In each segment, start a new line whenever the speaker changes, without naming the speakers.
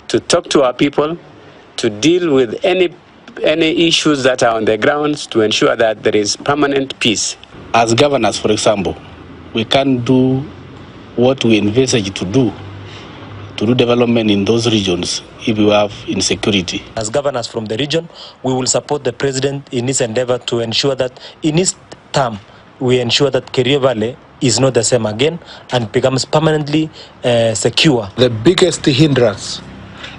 to talk to our people, to deal with any issues that are on the grounds, to ensure that there is permanent peace.
As governors, for example, we can't do what we envisage to do development in those regions if we have insecurity.
As governors from the region, we will support the president in his endeavor to ensure that in his term, we ensure that Kerio Valley is not the same again and becomes permanently secure.
The biggest hindrance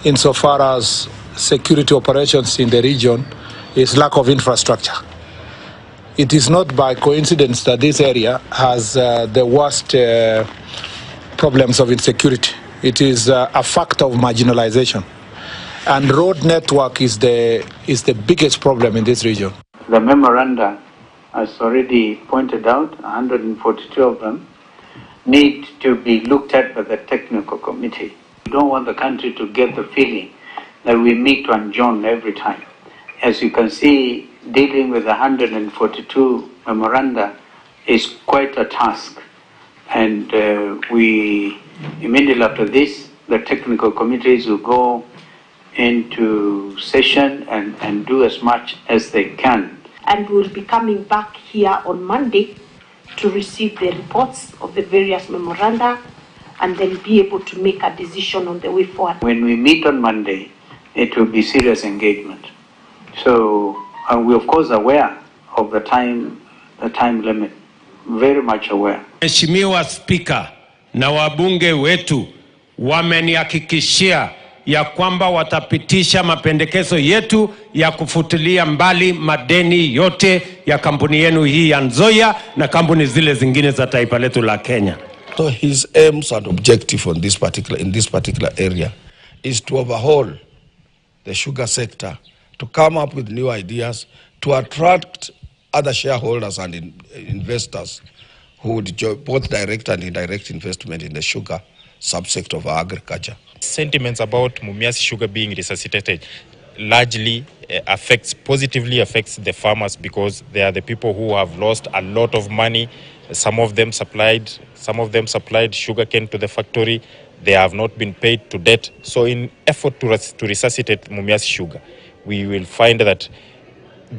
insofar as security operations in the region is lack of infrastructure. It is not by coincidence that this area has the worst problems of insecurity. It is a factor of marginalization, and road network is the biggest problem in this region.
The memoranda, as already pointed out, 142 of them, need to be looked at by the technical committee. We don't want the country to get the feeling that we meet to adjourn every time. As you can see, dealing with 142 memoranda is quite a task, and we immediately after this, the technical committees will go into session and do as much as they can.
And we'll be coming back here on Monday to receive the reports of the various memoranda and then be able to make a decision on the way forward.
When we meet on Monday, it will be serious engagement. So we're of course aware of the time limit, very much aware.
Mheshimiwa Spika na wabunge wetu wamenihakikishia ya kwamba watapitisha mapendekezo yetu ya kufutilia mbali madeni yote ya kampuni yenu hii ya Nzoia na kampuni zile zingine za taifa letu la Kenya.
So his aims and objective in this particular area is to overhaul the sugar sector, to come up with new ideas, to attract other shareholders and investors who would both direct and indirect investment in the sugar subsector of agriculture.
Sentiments about Mumias sugar being resuscitated largely positively affects the farmers, because they are the people who have lost a lot of money. Some of them supplied sugarcane to the factory. They have not been paid to debt. So in effort to resuscitate Mumias sugar, we will find that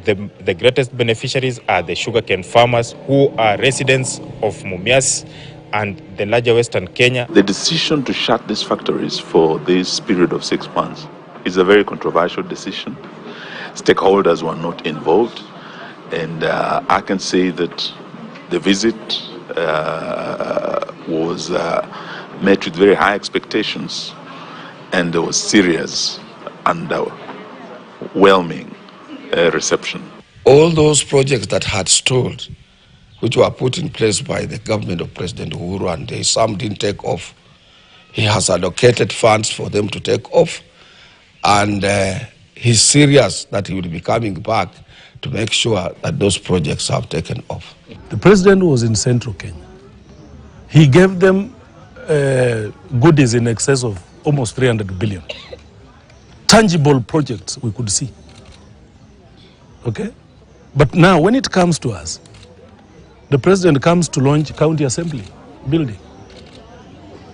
the greatest beneficiaries are the sugarcane farmers who are residents of Mumias and the larger Western Kenya.
The decision to shut these factories for this period of 6 months is a very controversial decision. Stakeholders were not involved, and I can say that the visit was met with very high expectations, and there was serious and overwhelming reception.
All those projects that had stalled, which were put in place by the government of President Uhuru, and some didn't take off. He has allocated funds for them to take off, and he's serious that he will be coming back to make sure that those projects have taken off.
The president was in Central Kenya. He gave them goodies in excess of almost 300 billion. Tangible projects we could see. Okay? But now when it comes to us, the president comes to launch county assembly building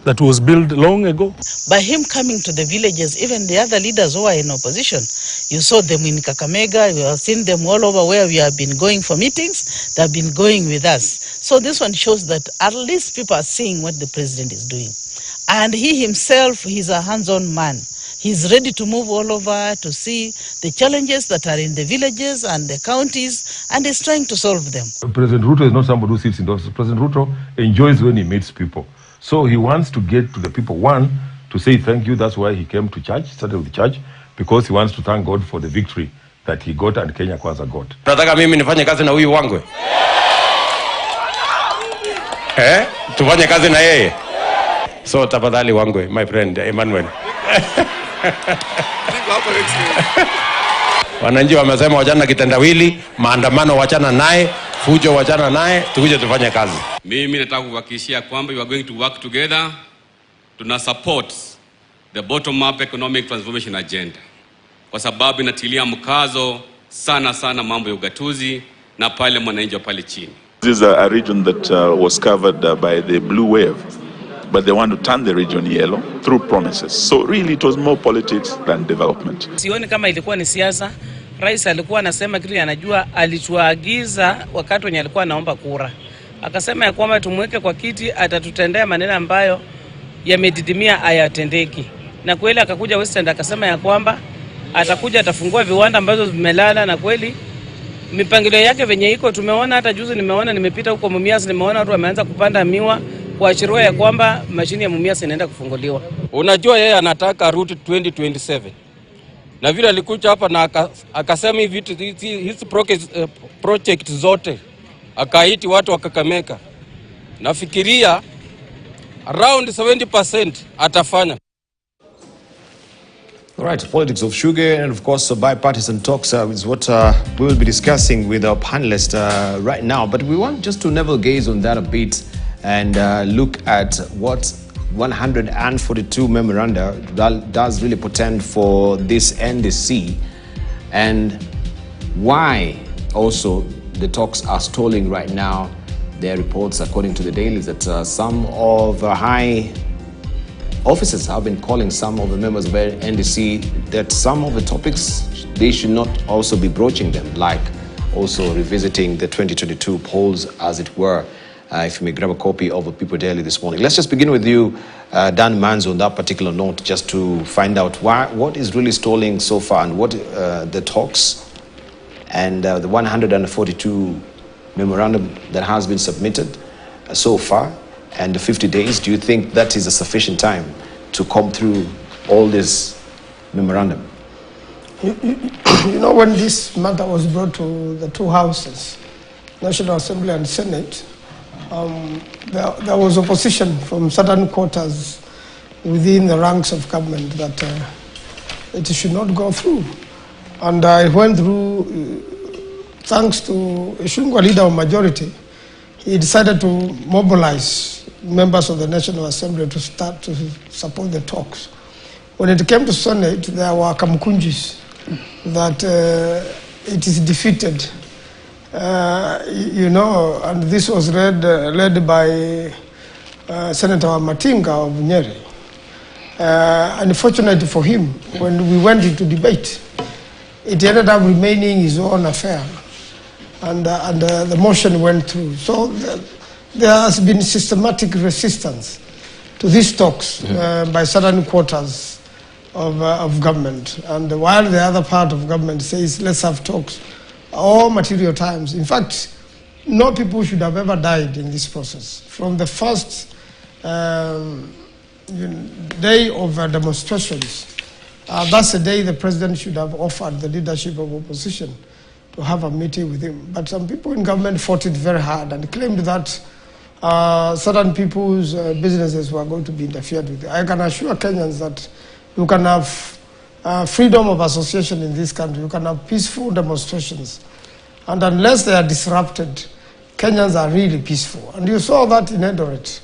that was built long ago.
By him coming to the villages, even the other leaders who are in opposition, you saw them in Kakamega, you have seen them all over where we have been going for meetings, they have been going with us. So this one shows that at least people are seeing what the president is doing. And he himself, he's a hands-on man. He's ready to move all over to see the challenges that are in the villages and the counties, and he's trying to solve them.
President Ruto is not somebody who sits in the office. President Ruto enjoys when he meets people. So he wants to get to the people, one, to say thank you. That's why he came to church, started with church, because he wants to thank God for the victory that he got and Kenya Kwanza got.
Nataka mimi nifanye kazi na huyu Wangwe? Tufanye kazi na yeye? So tafadhali Wangwe, my friend Emmanuel. Wananchi wamesema wachana kitendawili, maandamano wachana naye, fujo wachana naye, tukuje tufanye kazi.
Mimi nataka kuhakikishia kwamba we are going to work together to support the bottom up economic transformation agenda, kwa sababu inatilia mkazo sana mambo ya ugatuzi na pale mwananchi wa pale chini.
This is a region that was covered by the blue wave, but they want to turn the region yellow through promises. So really it was more politics than development.
Sioni kama ilikuwa ni siasa. Rais alikuwa anasema kitu anajua, alichoagiza wakati wenye alikuwa anaomba kura. Akasema ya kwamba tumweke kwa kiti, atatutendea maneno ambayo yamedidimia hayatendeki. Na kweli akakuja Western akasema ya kwamba atakuja atafungua viwanda ambazo vimelala, na kweli mipangilio yake venye iko tumeona. Hata juzi nimepita huko Mumias, nimeona watu wameanza kupanda miwa kuashiria ya kwamba mashini ya Mumias inaenda kufunguliwa.
Unajua yeye anataka route 2027. Na vile alikuja hapa na akasema hizi project zote akaiti watu wa Kakamega. Nafikiria around 70% atafanya.
All right, politics of sugar and of course bipartisan talks is what we will be discussing with our panelists right now. But we want just to navel gaze on that a bit and look at what 142 memoranda does really portend for this NDC, and why also the talks are stalling right now. There are reports, according to the dailies, that some of high officers have been calling some of the members of NDC that some of the topics, they should not also be broaching them, like also revisiting the 2022 polls, as it were. If you may grab a copy of a People Daily this morning. Let's just begin with you, Dan Manzo, on that particular note, just to find out what is really stalling so far, and what the talks and the 142 memorandum that has been submitted so far, and the 50 days. Do you think that is a sufficient time to come through all this memorandum?
You know, when this matter was brought to the two houses, National Assembly and Senate, there was opposition from certain quarters within the ranks of government that it should not go through. And I went through, thanks to Ishungwa leader of majority. He decided to mobilize members of the National Assembly to start to support the talks. When it came to Senate, there were kamkunjis that it is defeated. You know, and this was led by Senator Matinga of Nyeri. Unfortunately for him, when we went into debate, it ended up remaining his own affair, and the motion went through. So there has been systematic resistance to these talks by certain quarters of government. And while the other part of government says, let's have talks, all material times. In fact, no people should have ever died in this process. From the first day of demonstrations, that's the day the president should have offered the leadership of opposition to have a meeting with him. But some people in government fought it very hard and claimed that certain people's businesses were going to be interfered with. I can assure Kenyans that you can have freedom of association in this country. You can have peaceful demonstrations. And unless they are disrupted, Kenyans are really peaceful. And you saw that in Eldoret.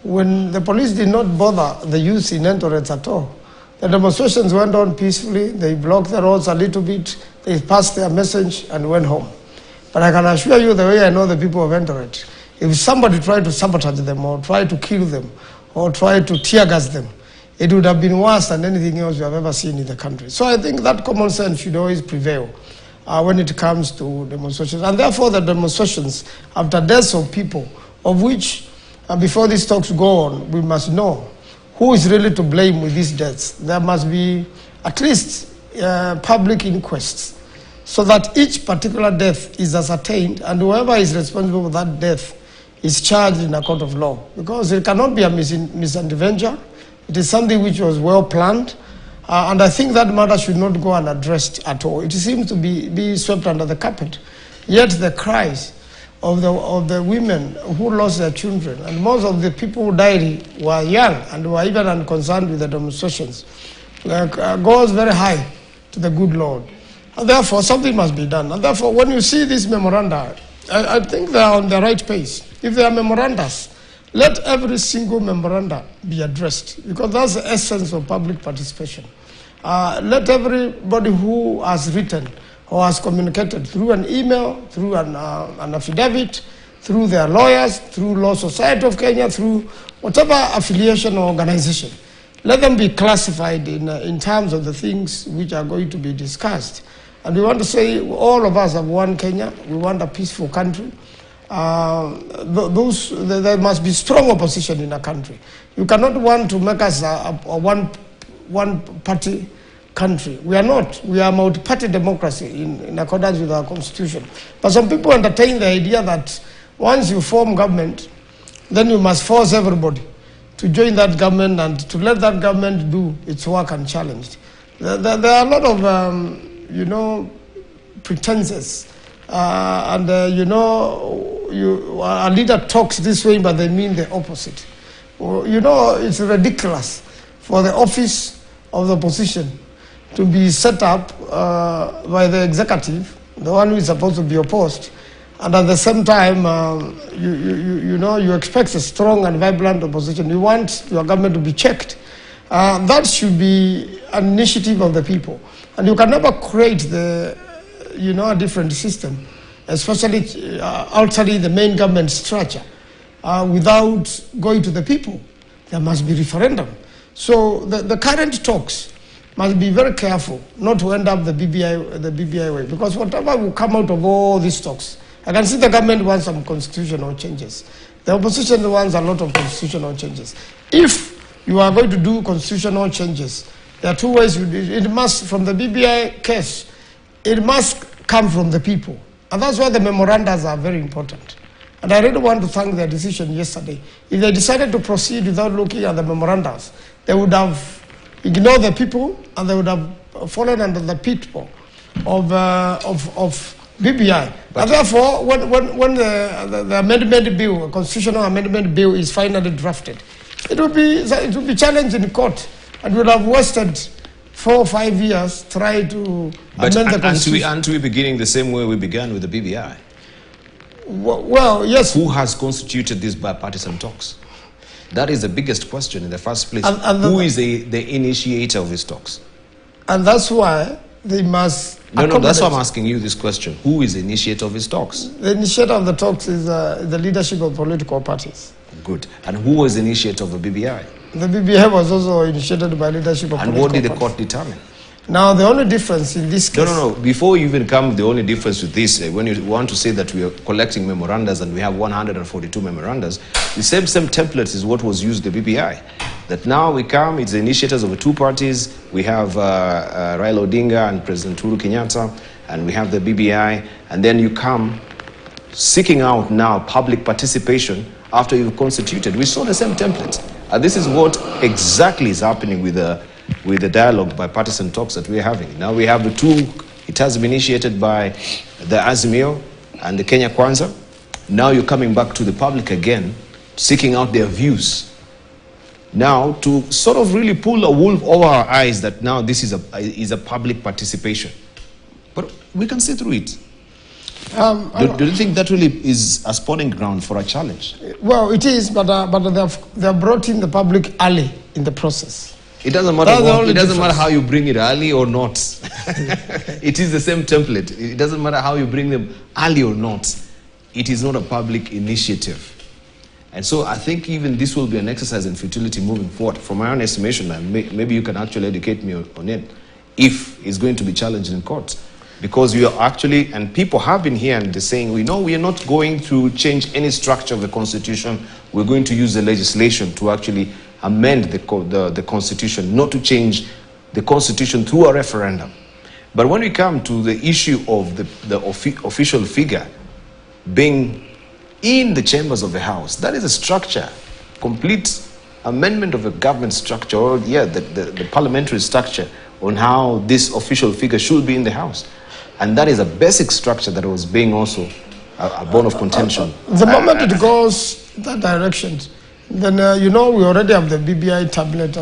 When the police did not bother the youth in Eldoret at all, the demonstrations went on peacefully. They blocked the roads a little bit. They passed their message and went home. But I can assure you, the way I know the people of Eldoret, if somebody tried to sabotage them or tried to kill them or tried to tear gas them, it would have been worse than anything else you have ever seen in the country. So I think that common sense should always prevail when it comes to demonstrations. And therefore the demonstrations, after deaths of people, of which, before these talks go on, we must know who is really to blame with these deaths. There must be at least public inquests so that each particular death is ascertained, and whoever is responsible for that death is charged in a court of law. Because it cannot be a misadventure. It is something which was well planned, and I think that matter should not go unaddressed at all. It seems to be swept under the carpet. Yet the cries of the women who lost their children, and most of the people who died were young and were even unconcerned with the demonstrations, goes very high to the good Lord. And therefore, something must be done. And therefore, when you see these memoranda, I think they are on the right pace. If they are memorandas, let every single memoranda be addressed, because that's the essence of public participation. Let everybody who has written or has communicated through an email, through an affidavit, through their lawyers, through Law Society of Kenya, through whatever affiliation or organization. Let them be classified in terms of the things which are going to be discussed. And we want to say all of us have one Kenya. We want a peaceful country. There must be strong opposition in a country. You cannot want to make us a one-party country. We are not. We are a multi-party democracy in accordance with our constitution. But some people entertain the idea that once you form government, then you must force everybody to join that government and to let that government do its work unchallenged. There are a lot of, pretenses. A leader talks this way, but they mean the opposite. It's ridiculous for the office of the opposition to be set up by the executive, the one who is supposed to be opposed, and at the same time, you expect a strong and vibrant opposition. You want your government to be checked. That should be an initiative of the people. And you can never create a different system, especially altering the main government structure without going to the people. There must be referendum. So the current talks must be very careful not to end up the BBI way, because whatever will come out of all these talks, I can see the government wants some constitutional changes. The opposition wants a lot of constitutional changes. If you are going to do constitutional changes, there are two ways you do it. It must, from the BBI case, it must come from the people. And that's why the memorandums are very important. And I really want to thank their decision yesterday. If they decided to proceed without looking at the memorandums, they would have ignored the people and they would have fallen under the pitfall of BBI. And therefore, when the amendment bill, constitutional amendment bill is finally drafted, it will be challenged in court, and we would have wasted 4 or 5 years trying to amend the constitution.
Aren't we beginning the same way we began with the BBI?
Well, yes.
Who has constituted these bipartisan talks? That is the biggest question in the first place. Who is the initiator of these talks?
And that's why they must...
No, that's why I'm asking you this question. Who is the initiator of these talks?
The initiator of the talks is the leadership of political parties.
Good. And who was the initiator of the BBI?
The BBI was also initiated by leadership of political parties.
And what did the court determine?
Now, the only difference in this case...
No. Before you even come, the only difference with this, when you want to say that we are collecting memorandums and we have 142 memorandums, the same template is what was used in the BBI. That now we come, it's the initiators of the two parties. We have Raila Odinga and President Uhuru Kenyatta, and we have the BBI, and then you come seeking out now public participation after you've constituted. We saw the same template. And this is what exactly is happening with the dialogue, bipartisan talks that we're having. Now we have the two, it has been initiated by the Azimio and the Kenya Kwanza. Now you're coming back to the public again, seeking out their views. Now to sort of really pull a wool over our eyes that now this is a public participation. But we can see through it. Do you think that really is a spawning ground for a challenge?
Well, it is, but they have brought in the public early in the process.
It doesn't matter how you bring it early or not. It is the same template. It doesn't matter how you bring them early or not. It is not a public initiative. And so I think even this will be an exercise in futility moving forward. From my own estimation, and maybe you can actually educate me on it, if it's going to be challenged in court. Because we are actually, and people have been here and they're saying, we know we are not going to change any structure of the constitution. We're going to use the legislation to actually amend the constitution, not to change the constitution through a referendum. But when we come to the issue of the official figure being in the chambers of the House, that is a structure, complete amendment of the government structure, or the parliamentary structure on how this official figure should be in the House. And that is a basic structure that was being also a bone of contention.
The moment it goes that direction, then we already have the BBI template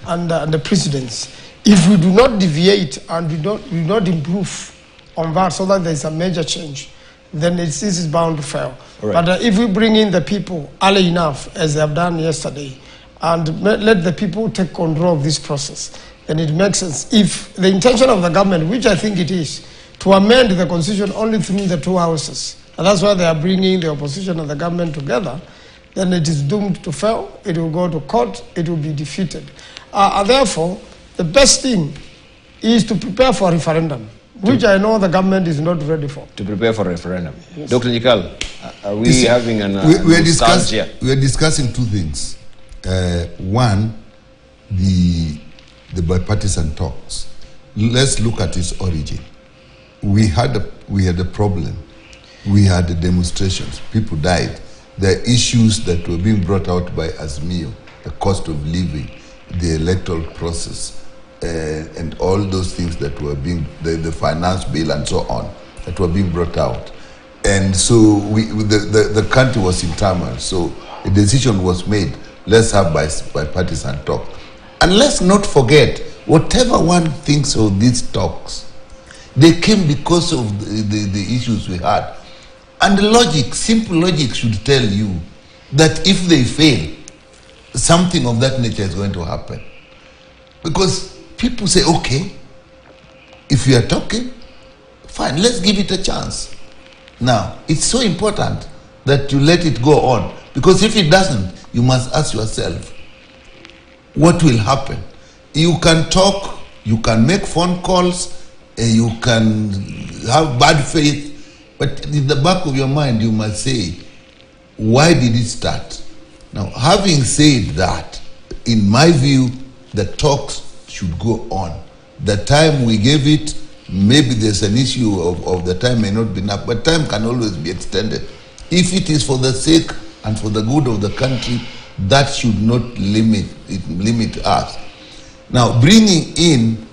and the precedents. If we do not deviate and we do not improve on that so that there is a major change, then this is bound to fail. Right. But if we bring in the people early enough, as they have done yesterday, and let the people take control of this process, then it makes sense. If the intention of the government, which I think it is, to amend the constitution only through the two houses, And that's why they are bringing the opposition and the government together. Then it is doomed to fail. It will go to court. It will be defeated. And therefore, the best thing is to prepare for a referendum, which I know the government is not ready for.
To prepare for a referendum. Yes. Dr. Nikal, are we having an
we are discussing two things. One, the bipartisan talks. Let's look at its origin. We had a problem. We had the demonstrations. People died. There are issues that were being brought out by Azmio, the cost of living, the electoral process, and all those things that were being, the finance bill and so on, that were being brought out. And so the country was in turmoil. So a decision was made, let's have bipartisan talk. And let's not forget, whatever one thinks of these talks, they came because of the issues we had. And the logic, simple logic should tell you that if they fail, something of that nature is going to happen. Because people say, okay, if you are talking, fine, let's give it a chance. Now, it's so important that you let it go on. Because if it doesn't, you must ask yourself, what will happen? You can talk, you can make phone calls, you can have bad faith, but in the back of your mind, you must say, why did it start? Now, having said that, in my view, the talks should go on. The time we gave it, maybe there's an issue of the time may not be enough, but time can always be extended. If it is for the sake and for the good of the country, that should not limit us. Now, bringing in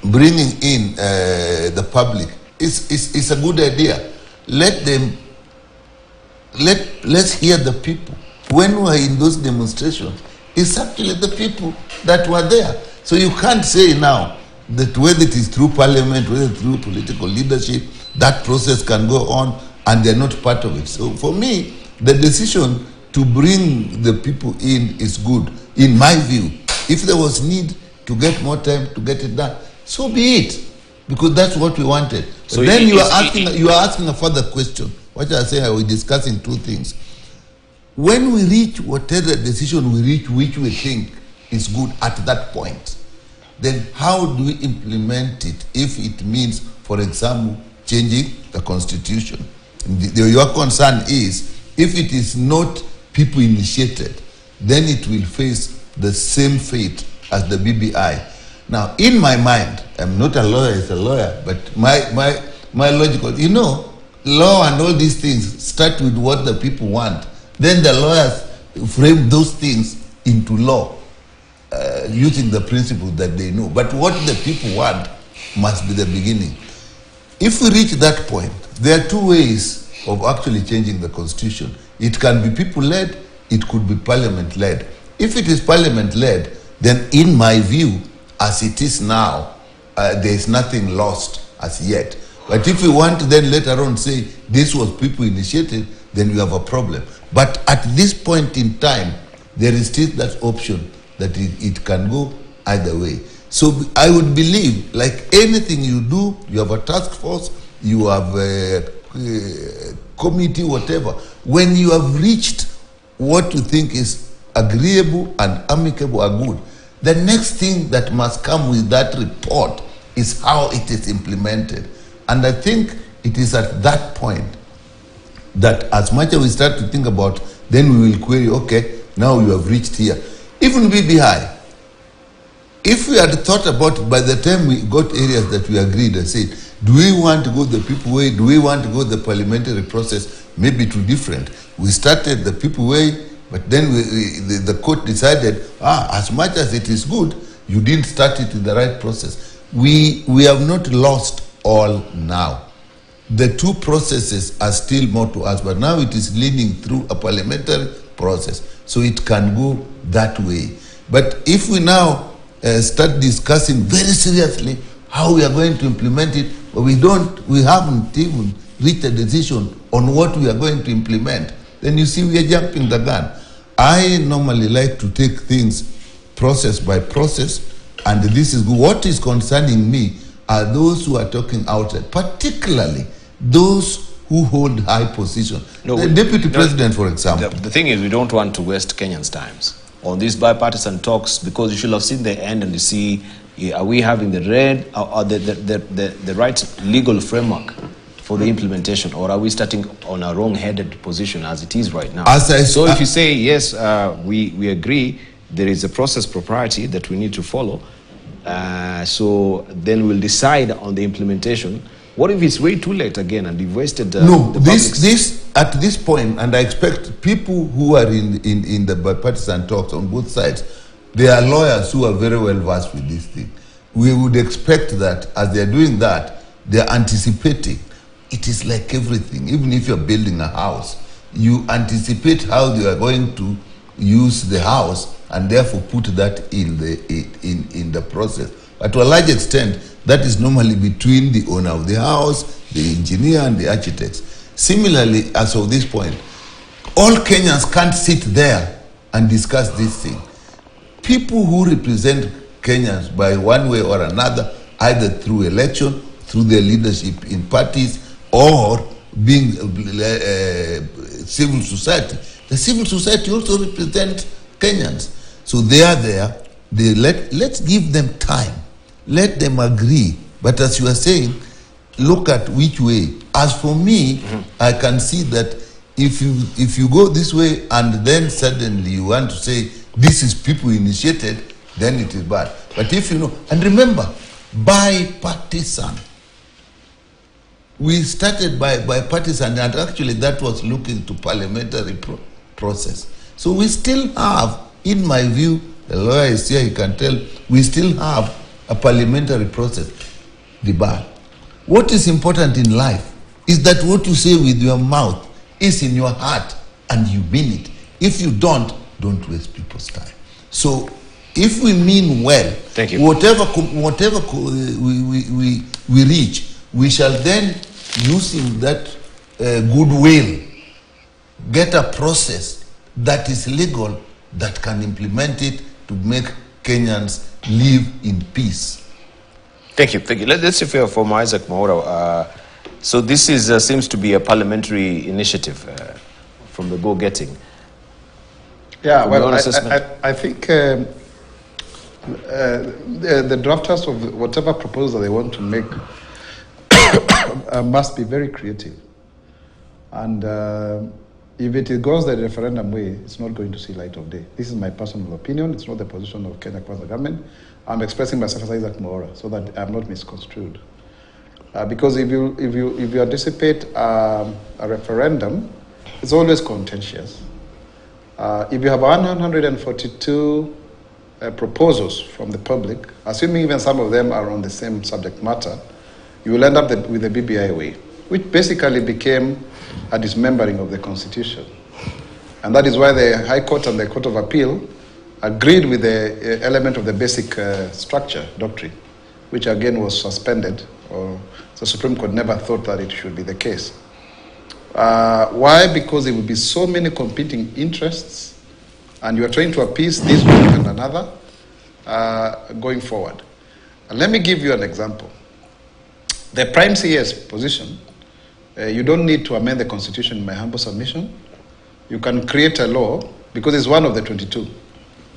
the public is a good idea. Let's hear the people. When we were in those demonstrations, it's actually the people that were there. So you can't say now that whether it is through parliament, whether through political leadership, that process can go on and they're not part of it. So for me, the decision to bring the people in is good, in my view. If there was need to get more time to get it done, so be it, because that's what we wanted. So then you are asking a further question. What I say, we're discussing two things. When we reach whatever decision we reach, which we think is good at that point, then how do we implement it if it means, for example, changing the constitution? Your concern is, if it is not people initiated, then it will face the same fate as the BBI. Now, in my mind, I'm not a lawyer, it's a lawyer, but my logical, law and all these things start with what the people want. Then the lawyers frame those things into law using the principle that they know. But what the people want must be the beginning. If we reach that point, there are two ways of actually changing the constitution. It can be people-led, it could be parliament-led. If it is parliament-led, then in my view, as it is now, there is nothing lost as yet. But if we want to then later on say this was people initiated, then we have a problem. But at this point in time, there is still that option that it can go either way. So I would believe, like anything you do, you have a task force, you have a committee, whatever. When you have reached what you think is agreeable and amicable or good, the next thing that must come with that report is how it is implemented. And I think it is at that point that as much as we start to think about, then we will query, okay, now you have reached here. Even BBI, if we had thought about, by the time we got areas that we agreed and said, do we want to go the people way, do we want to go the parliamentary process, maybe too different. We started the people way, but then the court decided, as much as it is good, you didn't start it in the right process. We have not lost all now. The two processes are still more to us, but now it is leading through a parliamentary process, so it can go that way. But if we now start discussing very seriously how we are going to implement it, but we haven't even reached a decision on what we are going to implement, then you see we are jumping the gun. I normally like to take things process by process, and this is good. What is concerning me are those who are talking outside, particularly those who hold high position.
No,
the deputy president, for example.
The thing is, we don't want to waste Kenyans' times on these bipartisan talks, because you should have seen the end and you see, are we having the right legal framework for the implementation, or are we starting on a wrong-headed position as it is right now? So if you say, yes, we agree, there is a process propriety that we need to follow, so then we'll decide on the implementation. What if it's way too late again and you've wasted
no, this at this point, and I expect people who are in the bipartisan talks on both sides, they are lawyers who are very well versed with this thing. We would expect that as they're doing that, they're anticipating. It is like everything. Even if you're building a house, you anticipate how you are going to use the house and therefore put that in the process. But to a large extent, that is normally between the owner of the house, the engineer, and the architects. Similarly, as of this point, all Kenyans can't sit there and discuss this thing. People who represent Kenyans by one way or another, either through election, through their leadership in parties, or being civil society. The civil society also represents Kenyans. So they are there. Let's give them time. Let them agree. But as you are saying, look at which way. As for me, I can see that if you go this way and then suddenly you want to say this is people initiated, then it is bad. But if you know, and remember, bipartisan. We started bipartisan, and actually that was looking to parliamentary process. So we still have, in my view, the lawyer is here, he can tell, we still have a parliamentary process. The bar. What is important in life is that what you say with your mouth is in your heart and you mean it. If you don't waste people's time. So if we mean well,
thank you.
Whatever we reach, we shall then, using that goodwill, get a process that is legal, that can implement it to make Kenyans live in peace.
Thank you. Thank you. Let's hear from Isaac Mwaura. So this is seems to be a parliamentary initiative from the go-getting.
Yeah, well, I think the drafters of whatever proposal they want to make must be very creative. And if it goes the referendum way, it's not going to see light of day. This is my personal opinion. It's not the position of Kenya Kwanza government. I'm expressing myself as Isaac Mwaura so that I'm not misconstrued. Because if you anticipate a referendum, it's always contentious. If you have 142 proposals from the public, assuming even some of them are on the same subject matter, you will end up with the BBI way, which basically became a dismembering of the Constitution. And that is why the High Court and the Court of Appeal agreed with the element of the basic structure doctrine, which again was suspended, or the Supreme Court never thought that it should be the case. Why? Because there will be so many competing interests, and you are trying to appease this group and another going forward. And let me give you an example. The Prime CS position, you don't need to amend the Constitution, in my humble submission. You can create a law, because it's one of the 22.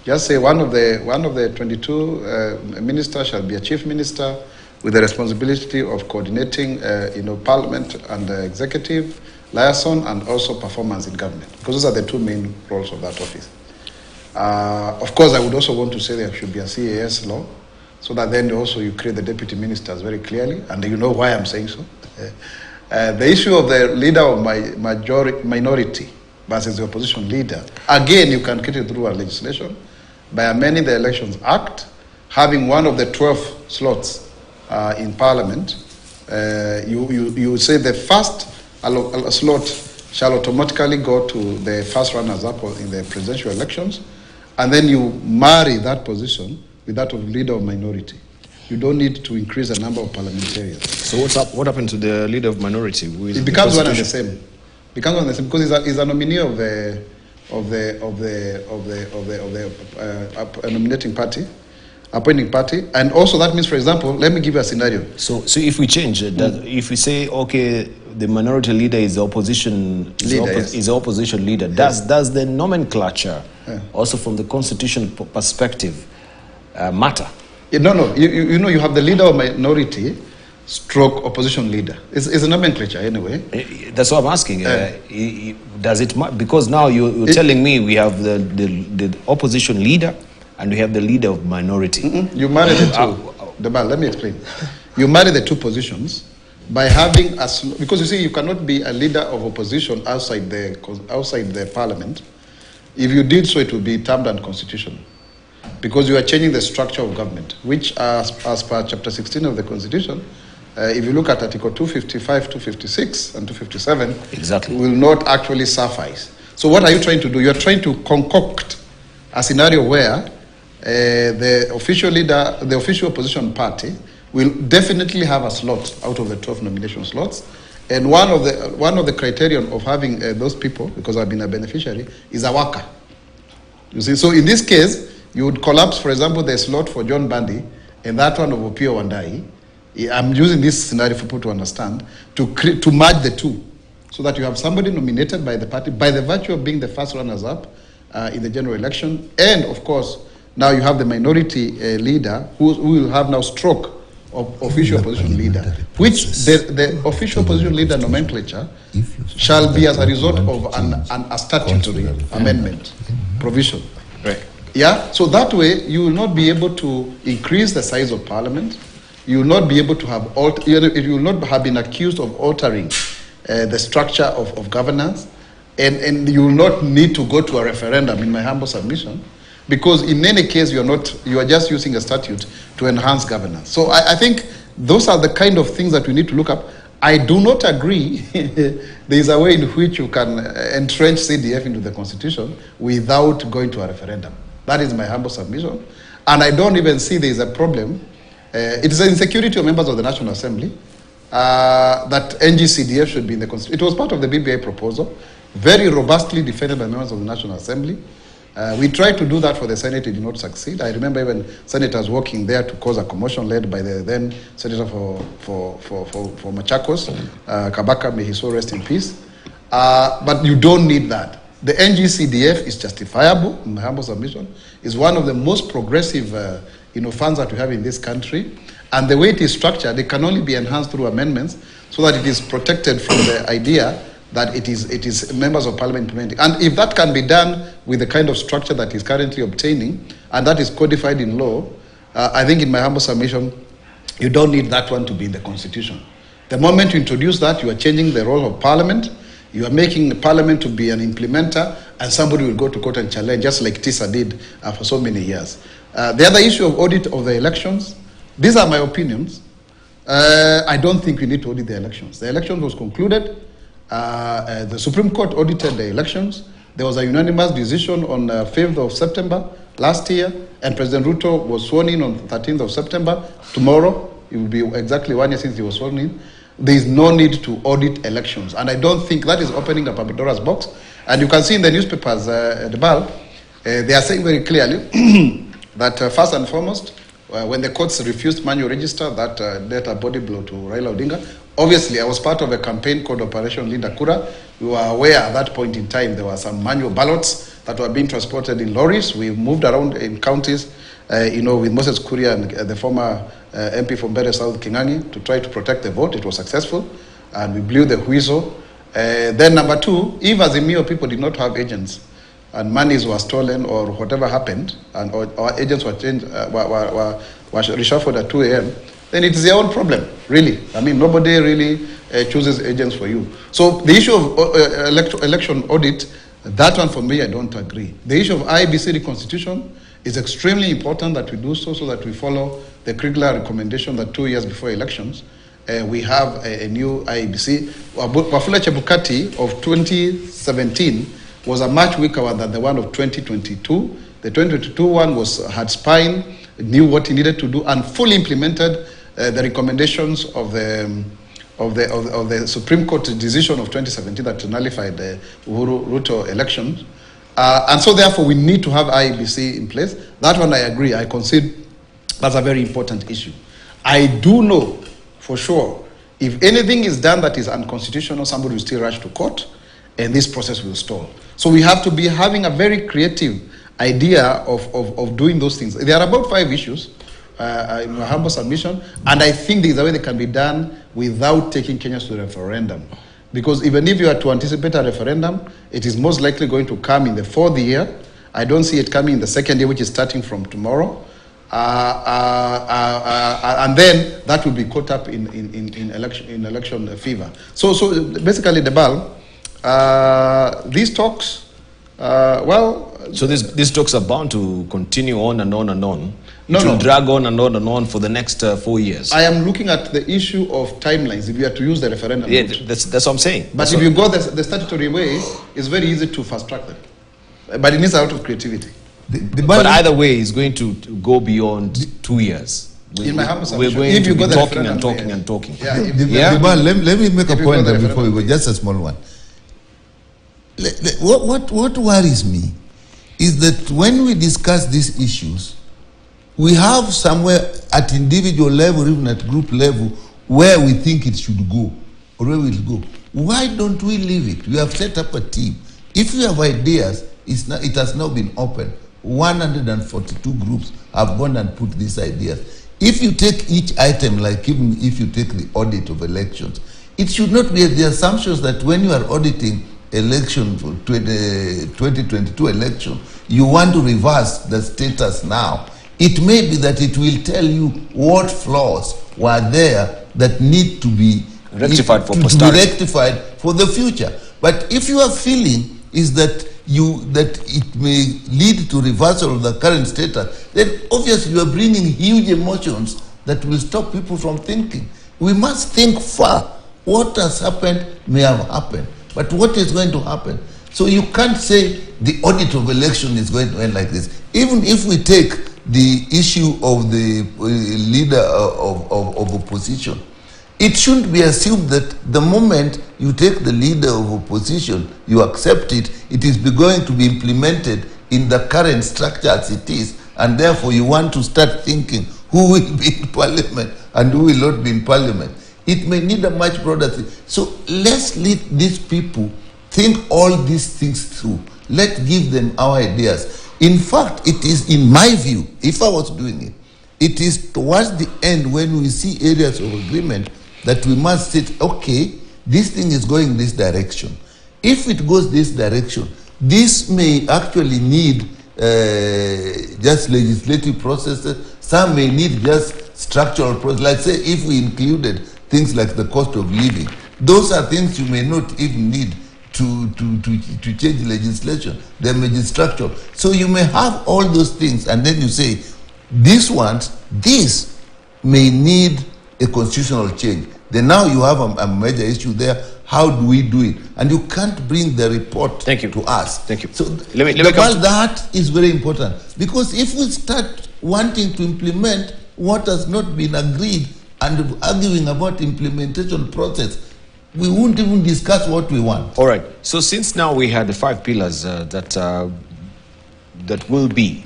Just say one of the 22 ministers shall be a chief minister with the responsibility of coordinating Parliament and the executive, liaison, and also performance in government, because those are the two main roles of that office. Of course, I would also want to say there should be a CAS law, so that then also you create the deputy ministers very clearly, and you know why I'm saying so. The issue of the leader of minority versus the opposition leader, again, you can create it through a legislation by amending the Elections Act, having one of the 12 slots in Parliament. You say the first slot shall automatically go to the first runners-up in the presidential elections, and then you marry that position with that of leader of minority. You don't need to increase the number of parliamentarians.
So what happened to the leader of minority?
It becomes one and the same. Becomes one and the same because he's a nominee of the nominating party, appointing party, and also that means, for example, let me give you a scenario.
So if we change it, if we say, okay, the minority leader is the opposition is the opposition leader. Does the nomenclature also from the constitution perspective matter?
No. You know, you have the leader of minority stroke opposition leader. It's a nomenclature anyway.
That's what I'm asking. Does it matter? Because now you're telling me we have the opposition leader and we have the leader of minority.
You marry the two. Let me explain. You marry the two positions by having because you see, you cannot be a leader of opposition outside the parliament. If you did so, it would be termed unconstitutional, because you are changing the structure of government, which as per Chapter 16 of the Constitution, if you look at Article 255, 256, and 257, will not actually suffice. So what are you trying to do? You are trying to concoct a scenario where the official leader, the official opposition party, will definitely have a slot out of the 12 nomination slots. And one of the criterion of having those people, because I've been a beneficiary, is a worker. You see, so in this case, you would collapse, for example, the slot for John Bandi and that one of Opio Wandai. I'm using this scenario for people to understand, to merge the two, so that you have somebody nominated by the party by the virtue of being the first runners-up in the general election, and of course, now you have the minority leader who will have now stroke of official opposition leader, which the official opposition leader nomenclature shall be as a result of a statutory amendment provision.
Right.
Yeah, so that way you will not be able to increase the size of parliament. You will not be able to have, you will not have been accused of altering the structure of governance, and you will not need to go to a referendum, in my humble submission, because in any case you are just using a statute to enhance governance. So I think those are the kind of things that we need to look up. I do not agree there is a way in which you can entrench CDF into the constitution without going to a referendum. That is my humble submission. And I don't even see there is a problem. It is an insecurity of members of the National Assembly that NGCDF should be in the constitution. It was part of the BBI proposal, very robustly defended by members of the National Assembly. We tried to do that for the Senate, it did not succeed. I remember even senators working there to cause a commotion led by the then Senator for Machakos, Kabaka, may his soul rest in peace. But you don't need that. The NGCDF is justifiable, in my humble submission, is one of the most progressive funds that we have in this country. And the way it is structured, it can only be enhanced through amendments so that it is protected from the idea that it is members of parliament implementing. And if that can be done with the kind of structure that is currently obtaining, and that is codified in law, I think in my humble submission, you don't need that one to be in the constitution. The moment you introduce that, you are changing the role of parliament, you are making parliament to be an implementer, and somebody will go to court and challenge, just like TISA did for so many years. The other issue of audit of the elections, these are my opinions. I don't think we need to audit the elections. The election was concluded. The Supreme Court audited the elections. There was a unanimous decision on 5th of September last year, and President Ruto was sworn in on 13th of September. Tomorrow, it will be exactly 1 year since he was sworn in. There is no need to audit elections, and I don't think that is opening up a Pandora's box. And you can see in the newspapers, they are saying very clearly that first and foremost, when the courts refused manual register, that dealt a body blow to Raila Odinga. Obviously, I was part of a campaign called Operation Linda Kura. We were aware at that point in time there were some manual ballots that were being transported in lorries. We moved around in counties, with Moses Kuria and the former MP from Bere South, Kingangi, to try to protect the vote. It was successful, and we blew the whistle. Then number two, if Azimio people did not have agents, and monies were stolen or whatever happened, and or agents were changed, were reshuffled at 2 a.m., then it is their own problem, really. I mean, nobody really chooses agents for you. So the issue of election audit, that one for me, I don't agree. The issue of IEBC reconstitution is extremely important that we do so that we follow the Kriegler recommendation that 2 years before elections, we have a new IEBC. Wafula Chebukati of 2017 was a much weaker one than the one of 2022. The 2022 one had spine, knew what he needed to do, and fully implemented the recommendations of the Supreme Court decision of 2017 that nullified the Uhuru Ruto elections. And so therefore we need to have IEBC in place. That one I agree, I concede that's a very important issue. I do know for sure If anything is done that is unconstitutional, somebody will still rush to court, and this process will stall. So we have to be having a very creative idea of doing those things. There are about 5 issues in my humble submission, and I think there is a way they can be done without taking Kenya to the referendum. Because even if you are to anticipate a referendum, it is most likely going to come in the 4th year. I don't see it coming in the 2nd year, which is starting from tomorrow. And then that will be caught up in election fever. So basically, these talks,
So these talks are bound to continue on and on and on.
No,
it will
no.
drag on and on and on for the next 4 years.
I am looking at the issue of timelines. If you are to use the referendum,
Yeah, that's what I'm saying.
But if you go the statutory way, it's very easy to fast track them. But it needs a lot of creativity.
But either way, it's going to go beyond 2 years.
In my humble
We're
submission,
going
if
to
you
be
go the
talking and
referendum
talking
way,
and talking.
Yeah,
Let me make a
If you
point
go the
there before we go, just a small one. What worries me is that when we discuss these issues, we have somewhere at individual level, even at group level, where we think it should go, or where it will go. Why don't we leave it? We have set up a team. If you have ideas, it has now been open. 142 groups have gone and put these ideas. If you take each item, like even if you take the audit of elections, it should not be the assumptions that when you are auditing election for 2022 election, you want to reverse the status now. It may be that it will tell you what flaws were there that need to be
rectified for
posterity, to be rectified for the future. But if your feeling is that it may lead to reversal of the current status, then obviously you are bringing huge emotions that will stop people from thinking. We must think far. What has happened may have happened, but what is going to happen? So you can't say the audit of election is going to end like this. Even if we take the issue of the leader of opposition, it shouldn't be assumed that the moment you take the leader of opposition, you accept it, it is going to be implemented in the current structure as it is, and therefore you want to start thinking who will be in parliament and who will not be in parliament. It may need a much broader thing. So let's let these people think all these things through. Let's give them our ideas. In fact, it is, in my view, if I was doing it, it is towards the end when we see areas of agreement that we must say, okay, this thing is going this direction. If it goes this direction, this may actually need just legislative processes. Some may need just structural processes. Like say, if we included things like the cost of living, those are things you may not even need to change legislation. They may be structural. So you may have all those things, and then you say, this may need a constitutional change. Then now you have a major issue there. How do we do it? And you can't bring the report to us.
Thank you.
So that is very important. Because if we start wanting to implement what has not been agreed and arguing about implementation process, we won't even discuss what we want.
All right. So since now we had the 5 pillars that will be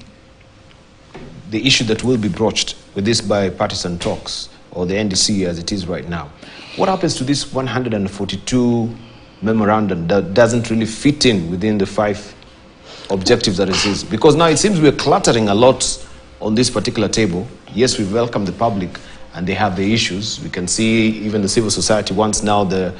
the issue that will be broached with this bipartisan talks, or the NDC as it is right now, what happens to this 142 memorandum that doesn't really fit in within the 5 objectives that it is? Because now it seems we're cluttering a lot on this particular table. Yes, we welcome the public and they have the issues. We can see even the civil society wants now the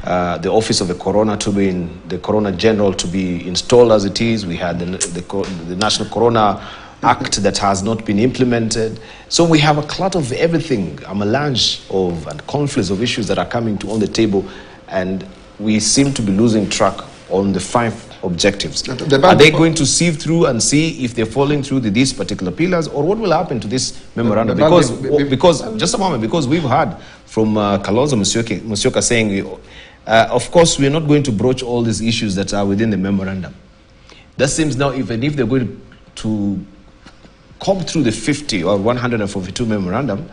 office of the Corona to be in, the Corona General to be installed as it is. We had the National Corona Act that has not been implemented. So we have a clot of everything, a melange of and conflicts of issues that are coming on the table, and we seem to be losing track on the 5 objectives. Are they going to sieve through and see if they're falling through these particular pillars, or what will happen to this memorandum? Because just a moment, because we've heard from Kalonzo Musyoka saying, of course, we're not going to broach all these issues that are within the memorandum. That seems now, even if they're going to come through the 50 or 142 memorandum,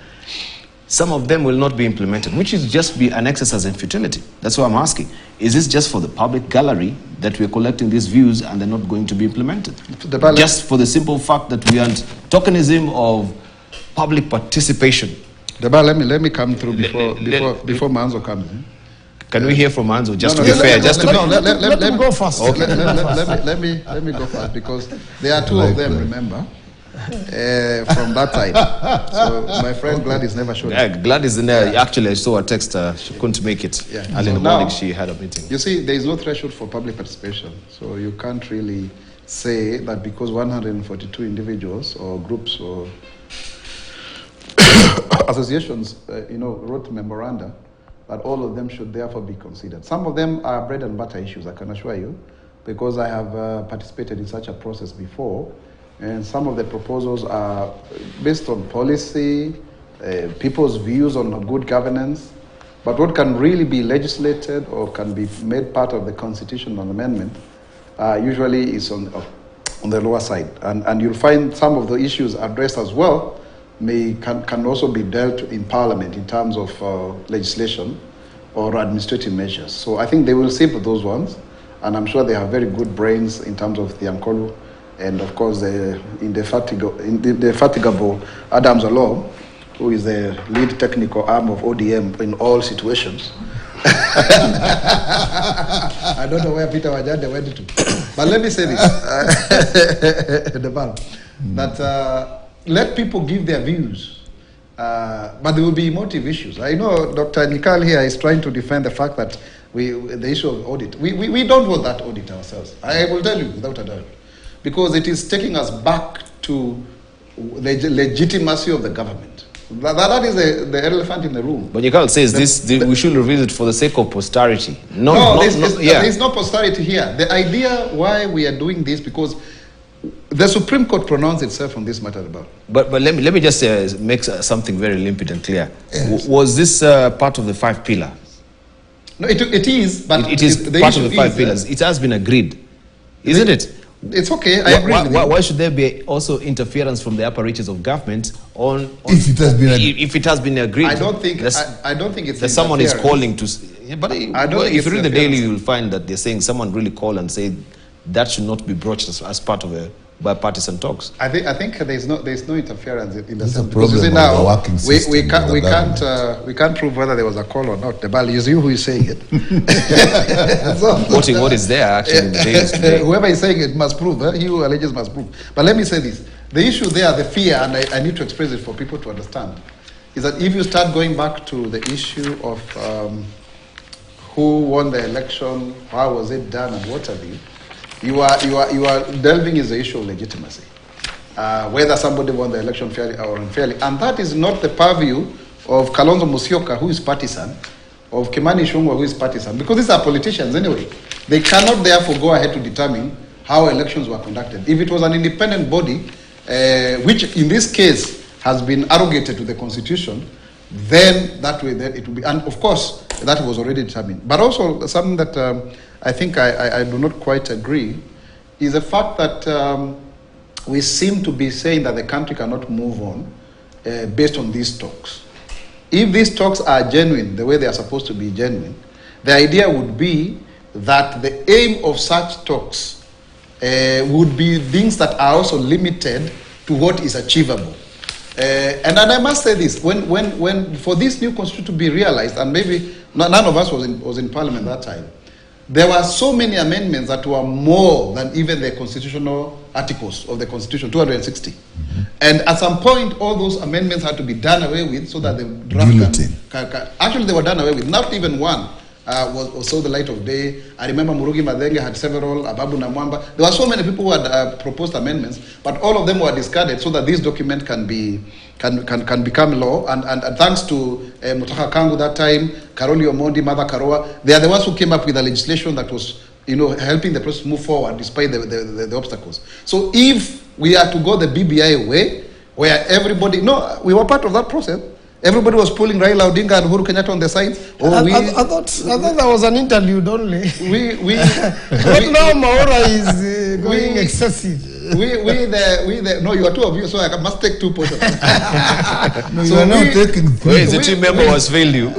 some of them will not be implemented, which is just be an exercise in futility. That's what I'm asking. Is this just for the public gallery that we're collecting these views and they're not going to be implemented? Just for the simple fact that we want tokenism of public participation
Deba, let me come through before Manzo comes in.
Can we hear from Manzo just to be fair?
Let me go first.
Okay. Let me go first because there are two of them. Remember, from that side. So my friend Gladys never showed up.
Yeah, Gladys in there. Actually, I saw a text. She couldn't make it.
Yeah.
Early in the morning, she had a meeting.
You see, there is no threshold for public participation, so you can't really say that because 142 individuals or groups or associations, wrote memoranda, that all of them should therefore be considered. Some of them are bread and butter issues, I can assure you, because I have participated in such a process before, and some of the proposals are based on policy, people's views on good governance, but what can really be legislated or can be made part of the constitutional amendment usually is on the lower side. And you'll find some of the issues addressed as well can also be dealt in Parliament in terms of legislation or administrative measures. So I think they will save those ones, and I'm sure they have very good brains in terms of the Ankolu, and of course the indefatigable Adams Along, who is the lead technical arm of ODM in all situations. I don't know where Peter Wajade went to, but let me say this, that let people give their views, but there will be emotive issues. I know Dr. Nikal here is trying to defend the fact that the issue of audit. We don't want that audit ourselves. I will tell you without a doubt, because it is taking us back to the legitimacy of the government. That is the elephant in the room.
But Nikal says we should revisit for the sake of posterity.
There is no posterity here. The idea why we are doing this, because the Supreme Court pronounced itself on this matter about.
But let me just make something very limpid and clear. Yes. Was this part of the 5 pillars?
No, it is. But
it is part of the 5 pillars. It has been agreed, isn't it?
It's okay. I agree.
Why should there be also interference from the upper reaches of government on
if it has been agreed?
If it has been agreed?
I don't think it's
that someone is calling to. But if you read the Daily, you will find that they're saying someone really called and said that should not be broached as part of a bipartisan talks.
I think there's no interference in the sense, because you see now we can't prove whether there was a call or not. The ball is you who is saying it.
Quoting what is there actually in the days today.
Whoever is saying it must prove. He who alleges must prove. But let me say this: the issue there, the fear, and I need to express it for people to understand, is that if you start going back to the issue of who won the election, how was it done, and what have you. You are delving into the issue of legitimacy, whether somebody won the election fairly or unfairly, and that is not the purview of Kalonzo Musyoka, who is partisan, of Kimani Ichung'wah, who is partisan, because these are politicians anyway. They cannot therefore go ahead to determine how elections were conducted. If it was an independent body, which in this case has been arrogated to the Constitution, then that way it will be, and of course that was already determined. But also something that I think I do not quite agree is the fact that we seem to be saying that the country cannot move on based on these talks. If these talks are genuine, the way they are supposed to be genuine, the idea would be that the aim of such talks would be things that are also limited to what is achievable. And I must say this, when for this new constitution to be realized, and maybe none of us was in Parliament that time, there were so many amendments that were more than even the constitutional articles of the Constitution, 260. Mm-hmm. And at some point, all those amendments had to be done away with so that the draft actually they were done away with. Not even one saw the light of day. I remember Murugi Madenge had several, Ababu Namwamba. There were so many people who had proposed amendments, but all of them were discarded so that this document can become law. And thanks to Mutaka Kangu that time, Karoli Omondi, Mother Karoa, they are the ones who came up with a legislation that was, helping the process move forward despite the obstacles. So if we are to go the BBI way, where everybody, we were part of that process. Everybody was pulling Raila Odinga and Uhuru Kenyatta on the sides.
I thought that was an interlude only. But now Maura is going excessive.
No, you are two of you, so I must take two portions.
No, you are not taking three. The team member was failed you.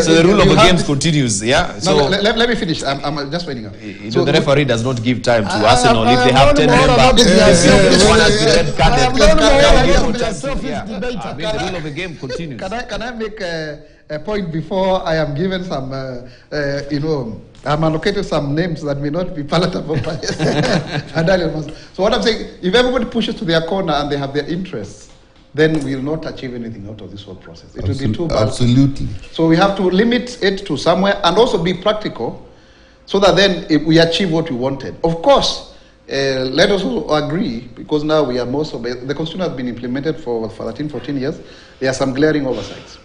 So the rule of the game continues. Yeah. So
let me finish. I'm just waiting up.
So the referee does not give time to Arsenal if they have 10 members. One has been red carded. The rule of the game continues.
Can I make a point before I am given some, I'm allocated some names that may not be palatable. So what I'm saying, if everybody pushes to their corner and they have their interests, then we will not achieve anything out of this whole process. It will be too bad.
Absolutely.
So we have to limit it to somewhere and also be practical so that then we achieve what we wanted. Of course, let us also agree, because now we are the Constitution has been implemented for 13, 14 years. There are some glaring oversights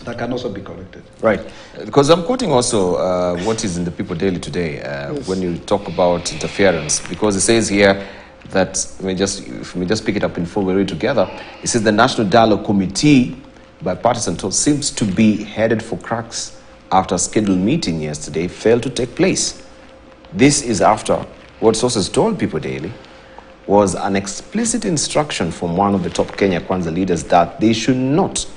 that can also be corrected.
Right. Because I'm quoting also what is in the People Daily today when you talk about interference, because it says here that, if we just pick it up in full, we read together, it says the National Dialogue Committee, Bipartisan talk, seems to be headed for cracks after a scheduled meeting yesterday failed to take place. This is after what sources told People Daily was an explicit instruction from one of the top Kenya Kwanza leaders that they should not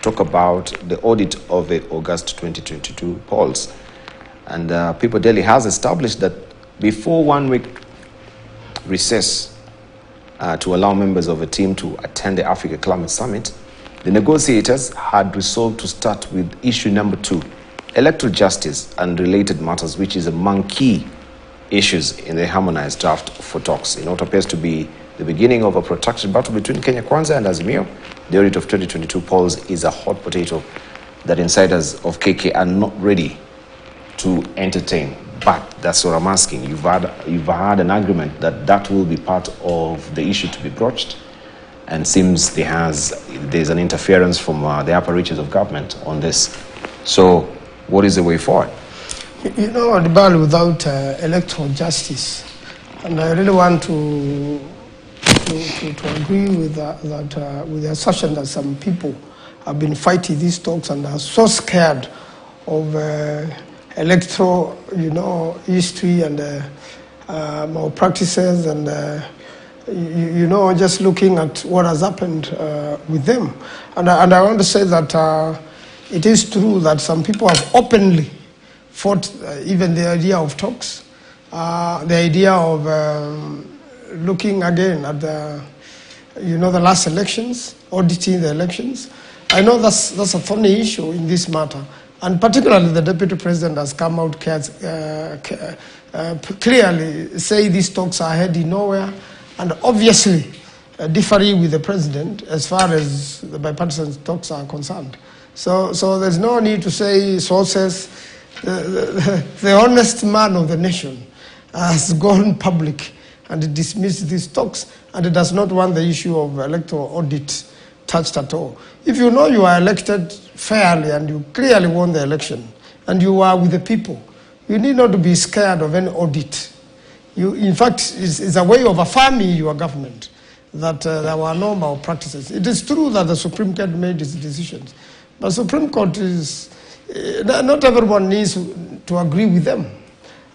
talk about the audit of the August 2022 polls. And People Daily has established that before 1 week recess to allow members of a team to attend the Africa Climate Summit, the negotiators had resolved to start with issue number 2, electoral justice and related matters, which is among key issues in the harmonized draft for talks. In what appears to be the beginning of a protracted battle between Kenya Kwanza and Azimio, the audit of 2022 polls is a hot potato that insiders of KK are not ready to entertain. But that's what I'm asking. You've had an agreement that will be part of the issue to be broached, and seems there's an interference from the upper reaches of government on this. So what is the way forward?
You know, the battle without electoral justice, and I really want to agree with with the assertion that some people have been fighting these talks and are so scared of electoral, history and malpractices and just looking at what has happened with them. And I want to say that it is true that some people have openly fought even the idea of talks, the idea of looking again at the last elections, auditing the elections. I know that's a funny issue in this matter, and particularly the Deputy President has come out clearly say these talks are heading nowhere, and obviously differing with the President as far as the bipartisan talks are concerned. So there's no need to say sources. The honest man of the nation has gone public and dismissed these talks, and it does not want the issue of electoral audit touched at all. If you know you are elected fairly and you clearly won the election and you are with the people, you need not to be scared of any audit. In fact, it's a way of affirming your government that there were no malpractices. It is true that the Supreme Court made its decisions, but Supreme Court is, not everyone needs to agree with them.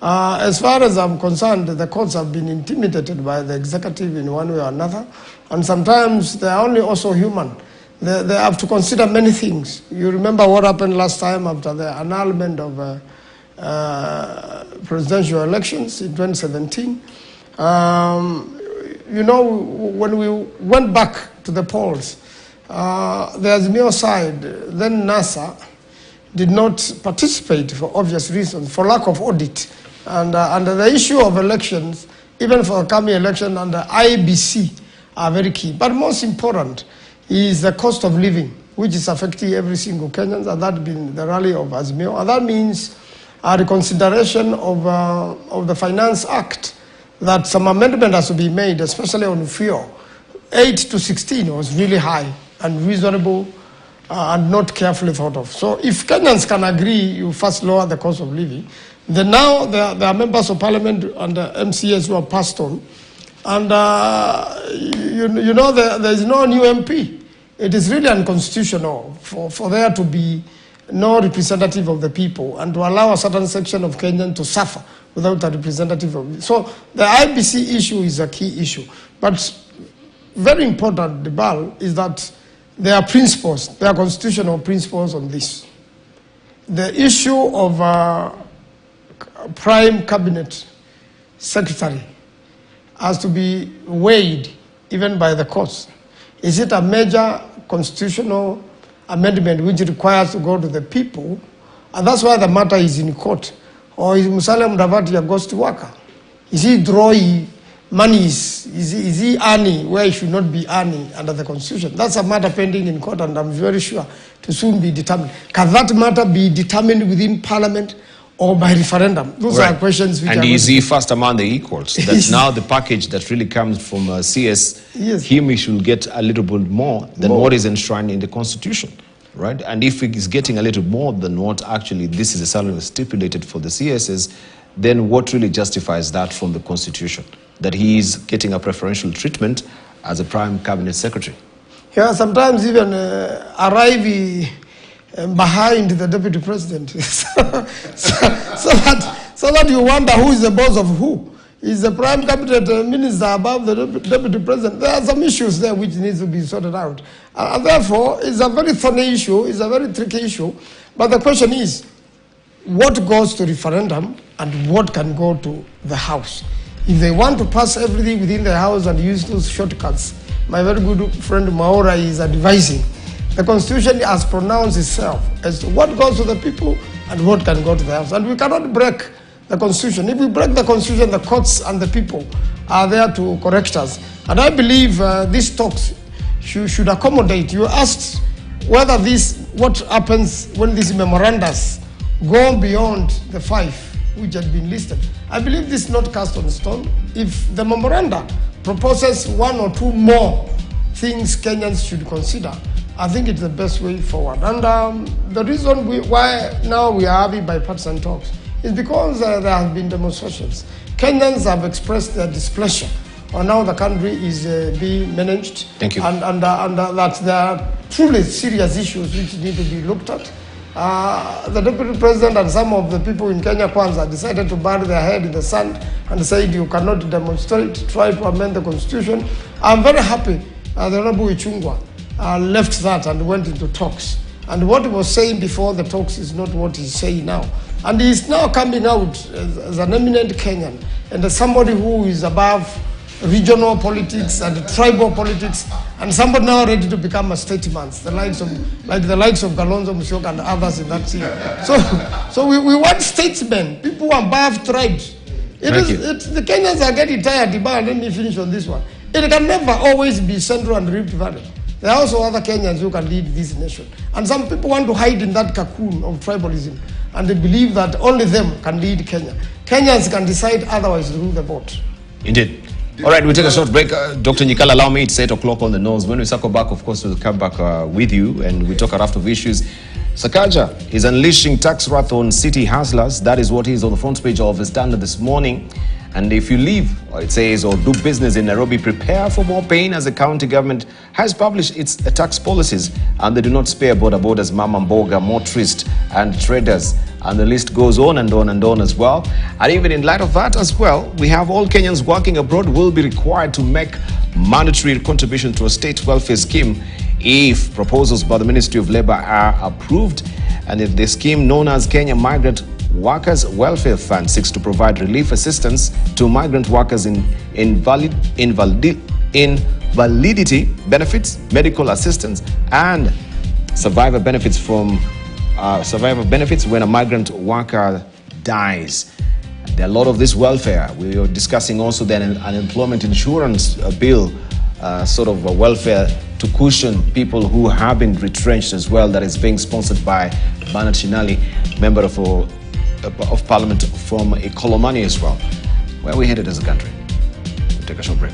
As far as I'm concerned, the courts have been intimidated by the executive in one way or another, and sometimes they are only also human. They have to consider many things. You remember what happened last time after the annulment of presidential elections in 2017. When we went back to the polls, the Azimio side, then NASA, did not participate for obvious reasons, for lack of audit. And the issue of elections, even for the coming election and the IBC, are very key. But most important is the cost of living, which is affecting every single Kenyan, and that being the rally of Azimio. And that means a reconsideration of the Finance Act, that some amendment has to be made, especially on fuel. 8 to 16 was really high and reasonable and not carefully thought of. So if Kenyans can agree, you first lower the cost of living. Then now there are members of parliament and the MCAs who are passed on. And there is no new MP. It is really unconstitutional for there to be no representative of the people and to allow a certain section of Kenyans to suffer without a representative of it. So the IBC issue is a key issue. But very important, Debal, is that there are principles, there are constitutional principles on this. The issue of prime cabinet secretary has to be weighed even by the courts. Is it a major constitutional amendment which requires to go to the people? And that's why the matter is in court. Or is Musalia Mudavadi a ghost worker? Is he drawing money? Is he earning where he should not be earning under the constitution? That's a matter pending in court, and I'm very sure to soon be determined. Can that matter be determined within parliament or by referendum? Those are questions which
and is he first among the equals? That's now the package that really comes from CS.
Yes.
He should get a little bit more than what is enshrined in the constitution, right? And if he is getting a little more than what actually this is a salary stipulated for the CSs, then what really justifies that from the constitution? That he is getting a preferential treatment as a prime cabinet secretary?
Yeah, sometimes even arrive behind the deputy president. so that you wonder who is the boss of who. Is the prime cabinet minister above the deputy president? There are some issues there which needs to be sorted out. And therefore, it's a very funny issue, it's a very tricky issue. But the question is, what goes to referendum and what can go to the House? If they want to pass everything within the House and use those shortcuts, my very good friend Maura is advising. The Constitution has pronounced itself as to what goes to the people and what can go to the House. And we cannot break the Constitution. If we break the Constitution, the courts and the people are there to correct us. And I believe these talks should accommodate. You asked whether what happens when these memorandums go beyond the 5 which had been listed. I believe this is not cast on stone. If the memoranda proposes 1 or 2 more things Kenyans should consider, I think it's the best way forward. And the reason why now we are having bipartisan talks is because there have been demonstrations. Kenyans have expressed their displeasure on how the country is being managed.
Thank you.
And that there are truly serious issues which need to be looked at. The deputy president and some of the people in Kenya Kwanza decided to bury their head in the sand and said you cannot demonstrate, try to amend the constitution. I'm very happy the Honorable Ichungwa left that and went into talks. And what he was saying before the talks is not what he's saying now. And he's now coming out as an eminent Kenyan and as somebody who is above regional politics and tribal politics, and somebody now ready to become a statesman, the likes of Kalonzo Musyoka and others in that scene. So we want statesmen, people above tribes. The Kenyans are getting tired. Let me finish on this one. It can never always be Central and Rift Valley. There are also other Kenyans who can lead this nation. And some people want to hide in that cocoon of tribalism, and they believe that only them can lead Kenya. Kenyans can decide otherwise through the vote.
Indeed. All right, we'll take a short break. Dr. Nyikala, allow me, it's 8 o'clock on the nose. When we circle back, of course, we'll come back with you and we talk a raft of issues. Sakaja is unleashing tax wrath on city hustlers. That is what is on the front page of the Standard this morning. And if you leave, or it says, or do business in Nairobi, prepare for more pain, as the county government has published its tax policies, and they do not spare borders, mama mboga, motorists and traders, and the list goes on and on and on as well. And even in light of that as well, we have all Kenyans working abroad will be required to make mandatory contribution to a state welfare scheme if proposals by the Ministry of Labour are approved. And if the scheme known as Kenya Migrant Workers Welfare Fund seeks to provide relief assistance to migrant workers in invalidity benefits, medical assistance, and survivor benefits when a migrant worker dies. There are a lot of this welfare. We are discussing also then an unemployment insurance bill, sort of a welfare to cushion people who have been retrenched as well, that is being sponsored by Bernard Shinali, member of Parliament from Ikolomani as well. Where are we headed as a country? We'll take a short break.